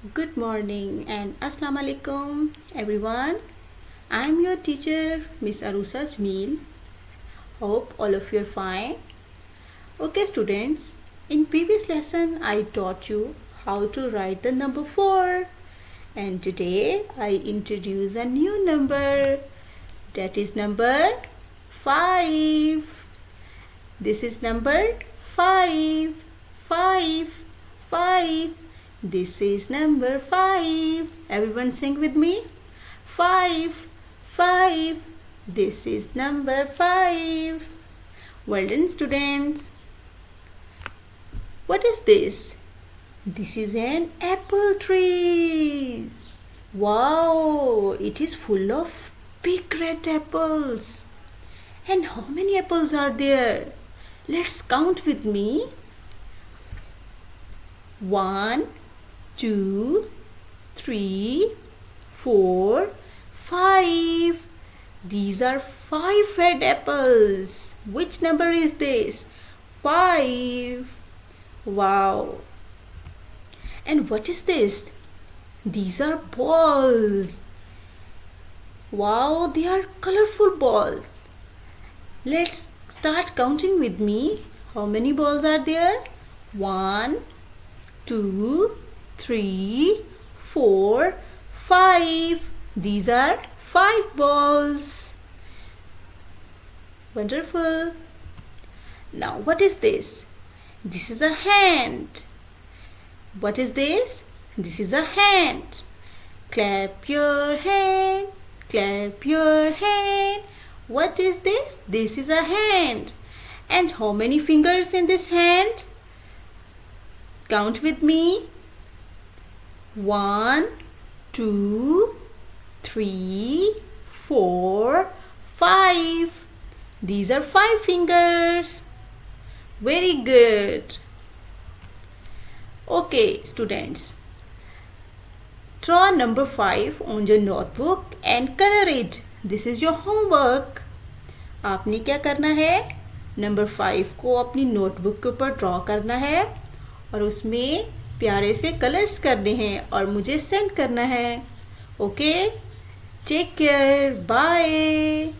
Good morning and Assalamu alaikum everyone. I am your teacher Miss Arusa Jameel. Hope all of you are fine. Okay students, in previous lesson I taught you how to write the number 4 and today I introduce a new number, that is number 5. This is number 5. 5. 5. This is number 5. Everyone sing with me. 5. 5. This is number 5. Well done students. What is this? This is an apple tree. Wow, it is full of big red apples. And how many apples are there? Let's count with me. 1, 2, 3, 4, 5. These are 5 red apples. Which number is this? 5. Wow. And what is this? These are balls. Wow, they are colorful balls. Let's start counting with me. How many balls are there? 1, 2, 3, 4, 5. These are 5 balls. Wonderful. Now what is this? This is a hand. What is this? This is a hand. Clap your hand. Clap your hand. What is this? This is a hand. And how many fingers in this hand? Count with me. 1, 2, 3, 4, 5. These are 5 fingers. Very good. Okay, students. Draw number 5 on your notebook and color it. This is your homework. आपने क्या करना है? Number 5 को अपनी notebook के ऊपर draw करना है और उसमें प्यारे से कलर्स करने हैं और मुझे सेंड करना है. Okay, take care, bye.